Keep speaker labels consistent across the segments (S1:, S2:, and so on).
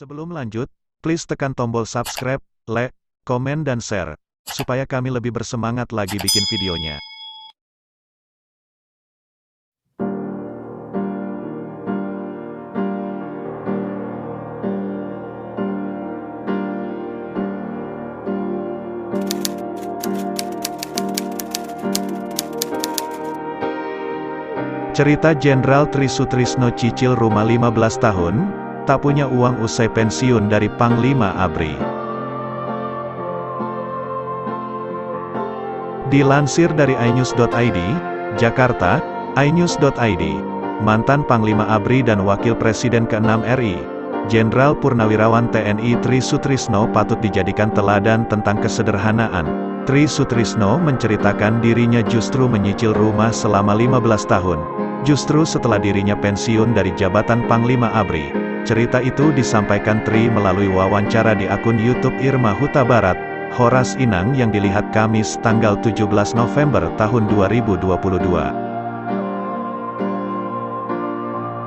S1: Sebelum lanjut, please tekan tombol subscribe, like, komen dan share, supaya kami lebih bersemangat lagi bikin videonya. Cerita Jenderal Tri Sutrisno cicil rumah 15 tahun, tak punya uang usai pensiun dari Panglima ABRI. Dilansir dari inews.id, Jakarta, inews.id, mantan Panglima ABRI dan Wakil Presiden ke-6 RI, Jenderal Purnawirawan TNI Tri Sutrisno patut dijadikan teladan tentang kesederhanaan. Tri Sutrisno menceritakan dirinya justru menyicil rumah selama 15 tahun, justru setelah dirinya pensiun dari jabatan Panglima ABRI. Cerita itu disampaikan Tri melalui wawancara di akun YouTube Irma Huta Barat, Horas Inang yang dilihat Kamis tanggal 17 November tahun 2022.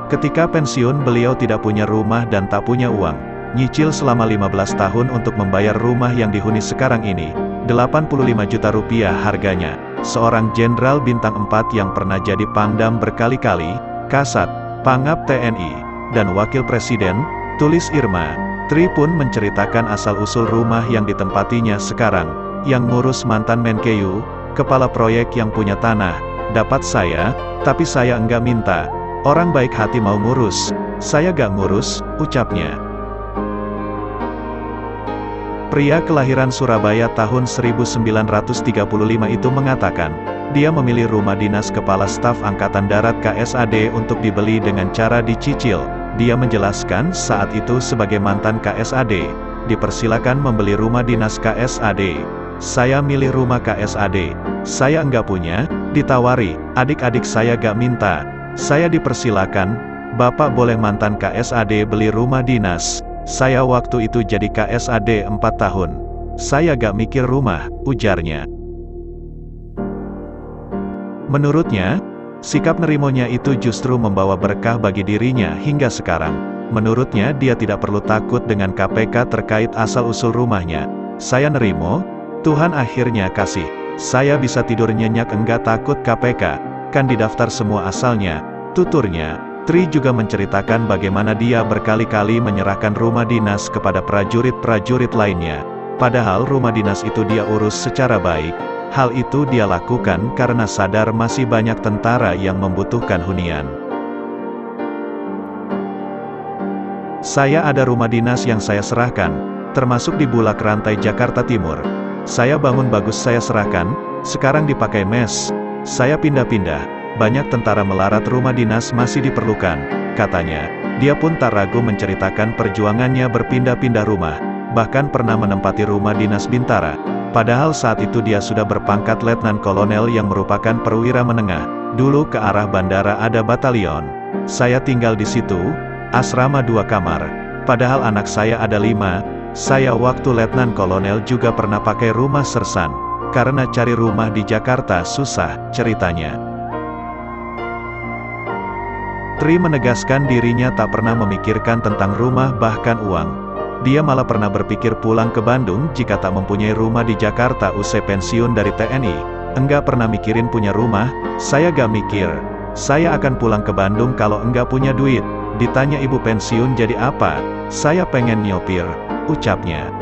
S1: Ketika pensiun beliau tidak punya rumah dan tak punya uang, nyicil selama 15 tahun untuk membayar rumah yang dihuni sekarang ini, 85 juta rupiah harganya. Seorang jenderal bintang 4 yang pernah jadi Pangdam berkali-kali, Kasat, Pangap TNI, dan Wakil Presiden, tulis Irma. Tri pun menceritakan asal-usul rumah yang ditempatinya sekarang, yang ngurus mantan Menkeu, kepala proyek yang punya tanah, dapat saya, tapi saya enggak minta. Orang baik hati mau ngurus, saya gak ngurus, ucapnya. Pria kelahiran Surabaya tahun 1935 itu mengatakan, dia memilih rumah dinas Kepala Staf Angkatan Darat KSAD untuk dibeli dengan cara dicicil. Dia menjelaskan saat itu sebagai mantan KSAD, dipersilakan membeli rumah dinas KSAD. Saya milih rumah KSAD, saya enggak punya, ditawari, adik-adik saya gak minta. Saya dipersilakan, Bapak boleh mantan KSAD beli rumah dinas. Saya waktu itu jadi KSAD 4 tahun. Saya gak mikir rumah, ujarnya. Menurutnya, sikap nerimonya itu justru membawa berkah bagi dirinya hingga sekarang. Menurutnya dia tidak perlu takut dengan KPK terkait asal-usul rumahnya. Saya nerimo, Tuhan akhirnya kasih. Saya bisa tidur nyenyak enggak takut KPK, kan didaftar semua asalnya, tuturnya. Tri juga menceritakan bagaimana dia berkali-kali menyerahkan rumah dinas kepada prajurit-prajurit lainnya. Padahal rumah dinas itu dia urus secara baik. Hal itu dia lakukan karena sadar masih banyak tentara yang membutuhkan hunian. Saya ada rumah dinas yang saya serahkan, termasuk di Bulak Rantai Jakarta Timur. Saya bangun bagus saya serahkan, sekarang dipakai mes. Saya pindah-pindah. Banyak tentara melarat rumah dinas masih diperlukan, katanya. Dia pun tak ragu menceritakan perjuangannya berpindah-pindah rumah, bahkan pernah menempati rumah dinas Bintara. Padahal saat itu dia sudah berpangkat letnan kolonel yang merupakan perwira menengah. Dulu ke arah bandara ada batalion. Saya tinggal di situ, asrama 2 kamar. Padahal anak saya ada 5. Saya waktu letnan kolonel juga pernah pakai rumah sersan, karena cari rumah di Jakarta susah, ceritanya. Tri menegaskan dirinya tak pernah memikirkan tentang rumah bahkan uang. Dia malah pernah berpikir pulang ke Bandung jika tak mempunyai rumah di Jakarta usai pensiun dari TNI. Enggak pernah mikirin punya rumah, saya gak mikir. Saya akan pulang ke Bandung kalau enggak punya duit. Ditanya ibu pensiun jadi apa? Saya pengen nyopir, ucapnya.